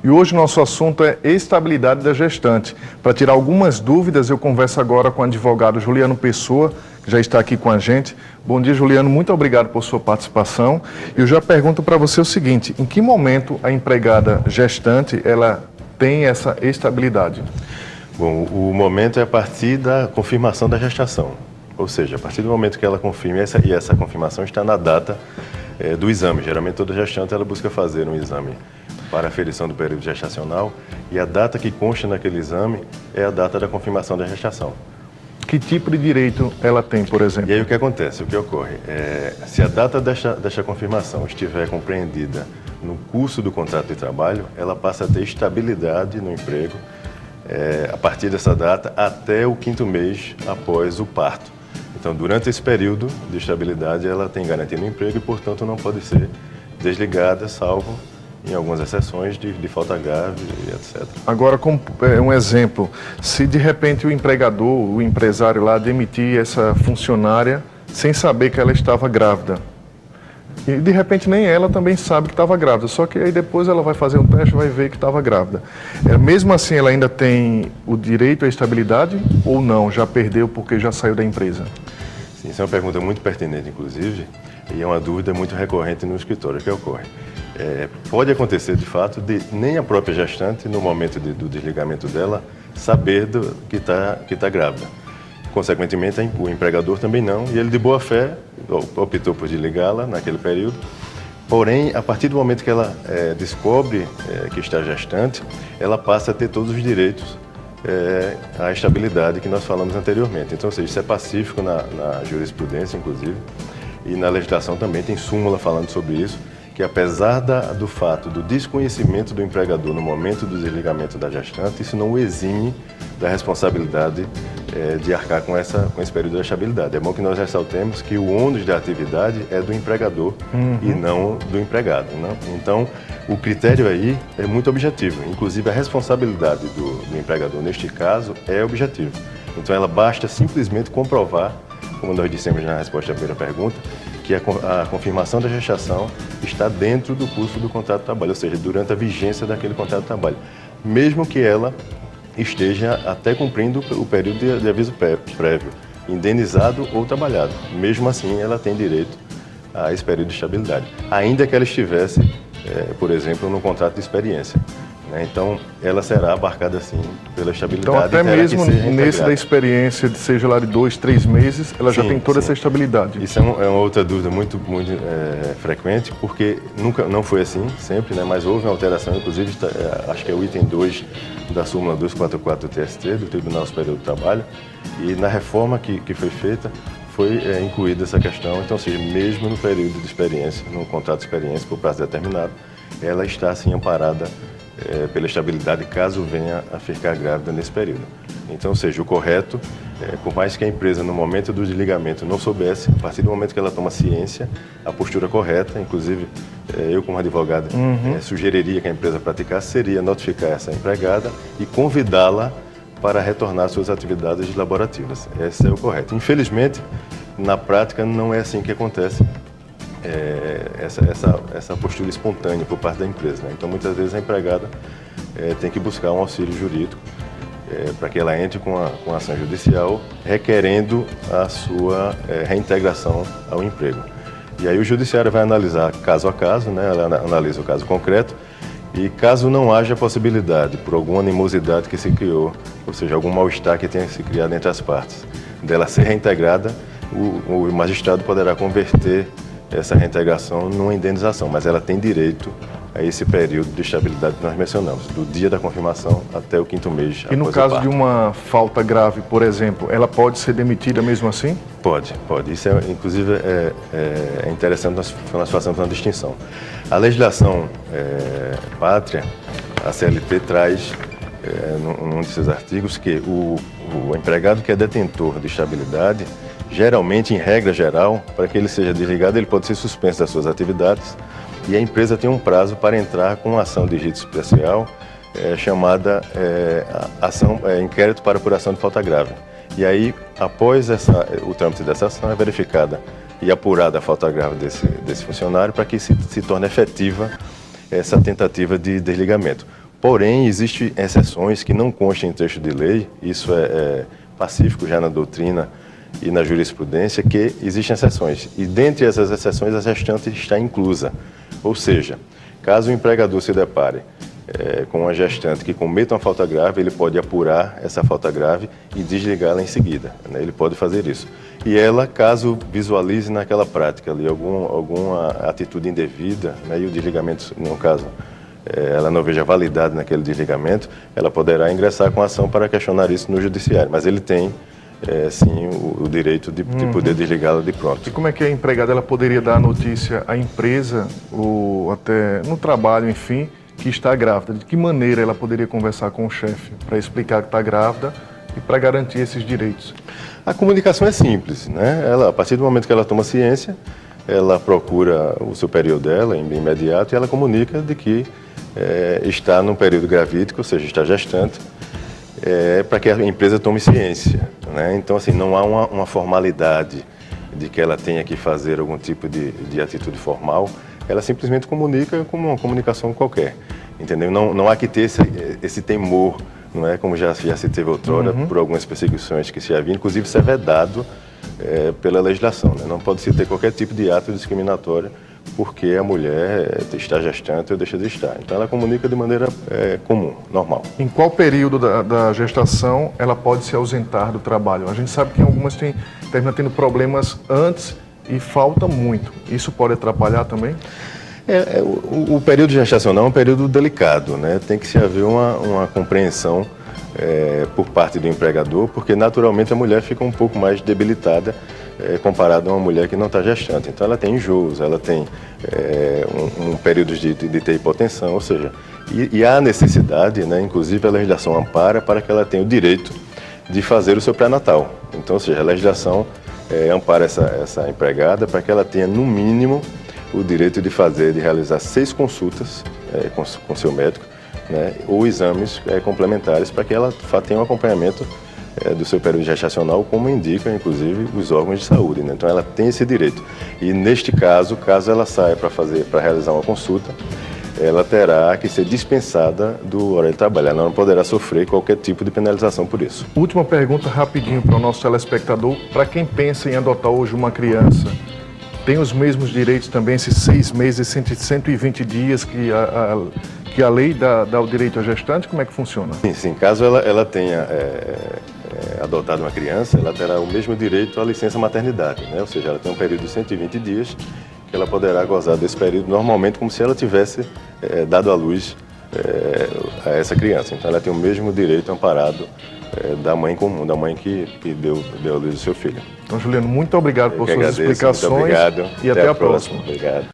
E hoje o nosso assunto é estabilidade da gestante. Para tirar algumas dúvidas, eu converso agora com o advogado Juliano Pessoa, que já está aqui com a gente. Bom dia, Juliano, muito obrigado por sua participação. E eu já pergunto para você o seguinte, em que momento a empregada gestante ela tem essa estabilidade? Bom, o momento é a partir da confirmação da gestação. Ou seja, a partir do momento que ela confirma, e essa confirmação está na data do exame. Geralmente toda gestante ela busca fazer um exame para aferição do período gestacional e a data que consta naquele exame é a data da confirmação da gestação. Que tipo de direito ela tem, por exemplo? E aí o que acontece, o que ocorre? Se a data desta confirmação estiver compreendida no curso do contrato de trabalho, ela passa a ter estabilidade no emprego a partir dessa data até o 5º mês após o parto. Então, durante esse período de estabilidade, ela tem garantia no emprego e, portanto, não pode ser desligada, salvo em algumas exceções de falta grave, etc. Agora, como um exemplo, se de repente o empregador, o empresário lá demitir essa funcionária sem saber que ela estava grávida, e de repente nem ela também sabe que estava grávida, só que aí depois ela vai fazer um teste e vai ver que estava grávida. Mesmo assim, ela ainda tem o direito à estabilidade ou não? Já perdeu porque já saiu da empresa? Sim, isso é uma pergunta muito pertinente, inclusive, e é uma dúvida muito recorrente no escritório. O que ocorre? Pode acontecer, de fato, de nem a própria gestante, no momento do desligamento dela, saber que está grávida. Consequentemente, o empregador também não, e ele de boa fé optou por desligá-la naquele período. Porém, a partir do momento que ela descobre que está gestante, ela passa a ter todos os direitos à estabilidade que nós falamos anteriormente. Então, ou seja, isso é pacífico na jurisprudência, inclusive, e na legislação também tem súmula falando sobre isso, que apesar do fato do desconhecimento do empregador no momento do desligamento da gestante, isso não o exime da responsabilidade de arcar com esse período de estabilidade. É bom que nós ressaltemos que o ônus da atividade é do empregador e não do empregado, né? Então, o critério aí é muito objetivo. Inclusive, a responsabilidade do empregador, neste caso, é objetiva. Então, ela basta simplesmente comprovar, como nós dissemos na resposta à primeira pergunta, que a confirmação da gestação está dentro do curso do contrato de trabalho, ou seja, durante a vigência daquele contrato de trabalho, mesmo que ela esteja até cumprindo o período de aviso prévio, indenizado ou trabalhado. Mesmo assim, ela tem direito a esse período de estabilidade, ainda que ela estivesse, por exemplo, no contrato de experiência. Então, ela será abarcada, sim, pela estabilidade. Então, até mesmo nesse da experiência, seja lá de 2, 3 meses, ela já tem toda essa estabilidade. Isso é uma outra dúvida muito frequente, porque não foi assim sempre, né? Mas houve uma alteração, inclusive, acho que é o item 2 da súmula 244 do TST, do Tribunal Superior do Trabalho, e na reforma que foi feita, foi incluída essa questão. Então, ou seja, mesmo no período de experiência, no contrato de experiência por prazo determinado, ela está, assim, amparada pela estabilidade, caso venha a ficar grávida nesse período. Então, ou seja, o correto, por mais que a empresa, no momento do desligamento, não soubesse, a partir do momento que ela toma ciência, a postura correta, inclusive, eu como advogado, sugeriria que a empresa praticasse, seria notificar essa empregada e convidá-la para retornar às suas atividades laborativas. Esse é o correto. Infelizmente, na prática, não é assim que acontece. Essa postura espontânea por parte da empresa, né? Então, muitas vezes a empregada tem que buscar um auxílio jurídico para que ela entre com a ação judicial requerendo a sua reintegração ao emprego. E aí o judiciário vai analisar caso a caso, né? Ela analisa o caso concreto e caso não haja possibilidade, por alguma animosidade que se criou, ou seja, algum mal-estar que tenha se criado entre as partes, dela ser reintegrada, o magistrado poderá converter essa reintegração numa indenização, mas ela tem direito a esse período de estabilidade que nós mencionamos, do dia da confirmação até o 5º mês. E no caso de uma falta grave, por exemplo, ela pode ser demitida mesmo assim? Pode. Isso, inclusive, é interessante, nós fazemos uma distinção. A legislação pátria, a CLT, traz, num de seus artigos, que o empregado que é detentor de estabilidade, geralmente, em regra geral, para que ele seja desligado, ele pode ser suspenso das suas atividades e a empresa tem um prazo para entrar com uma ação de rito especial chamada inquérito para apuração de falta grave. E aí, após o trâmite dessa ação, é verificada e apurada a falta grave desse funcionário para que se torne efetiva essa tentativa de desligamento. Porém, existem exceções que não constam em trecho de lei, isso é pacífico já na doutrina e na jurisprudência, que existem exceções. E dentre essas exceções, a gestante está inclusa. Ou seja, caso o empregador se depare com uma gestante que cometa uma falta grave, ele pode apurar essa falta grave e desligá-la em seguida, né? Ele pode fazer isso. E ela, caso visualize naquela prática ali alguma atitude indevida, né, e o desligamento, no caso, ela não veja validade naquele desligamento, ela poderá ingressar com ação para questionar isso no judiciário. Mas ele tem, sim, o direito de poder desligá-la de pronto. E como é que a empregada ela poderia dar a notícia à empresa, ou até no trabalho, enfim, que está grávida? De que maneira ela poderia conversar com o chefe para explicar que está grávida e para garantir esses direitos? A comunicação é simples, né? Ela, a partir do momento que ela toma ciência, ela procura o superior dela imediato e ela comunica de que está num período gravídico, ou seja, está gestante, para que a empresa tome ciência, né? Então, assim, não há uma formalidade de que ela tenha que fazer algum tipo de atitude formal. Ela simplesmente comunica como uma comunicação qualquer, entendeu? Não há que ter esse temor, não é, como já se teve outrora, por algumas perseguições que se havia, inclusive isso é vedado pela legislação, né? Não pode se ter qualquer tipo de ato discriminatório porque a mulher está gestante ou deixa de estar. Então ela comunica de maneira comum, normal. Em qual período da gestação ela pode se ausentar do trabalho? A gente sabe que algumas terminam tendo problemas antes e falta muito. Isso pode atrapalhar também? O período gestacional é um período delicado, né? Tem que se haver uma compreensão por parte do empregador, porque naturalmente a mulher fica um pouco mais debilitada comparado a uma mulher que não está gestante. Então ela tem enjoos, ela tem um período de ter hipotensão, ou seja, e há necessidade, né, inclusive a legislação ampara para que ela tenha o direito de fazer o seu pré-natal. Então, ou seja, a legislação ampara essa empregada para que ela tenha, no mínimo, o direito de realizar 6 consultas com seu médico, né, ou exames complementares para que ela tenha um acompanhamento do seu período gestacional, como indicam, inclusive, os órgãos de saúde, né? Então, ela tem esse direito. E, neste caso ela saia para realizar uma consulta, ela terá que ser dispensada do horário de trabalho. Ela não poderá sofrer qualquer tipo de penalização por isso. Última pergunta, rapidinho, para o nosso telespectador. Para quem pensa em adotar hoje uma criança, tem os mesmos direitos também, esses 6 meses, 120 dias que a lei dá o direito à gestante? Como é que funciona? Sim. Caso ela tenha adotado uma criança, ela terá o mesmo direito à licença maternidade, né? Ou seja, ela tem um período de 120 dias que ela poderá gozar desse período normalmente como se ela tivesse dado à luz a essa criança. Então ela tem o mesmo direito amparado da mãe comum, da mãe que deu à luz o seu filho. Então, Juliano, muito obrigado por suas explicações. Muito obrigado. E até a próxima. Obrigado.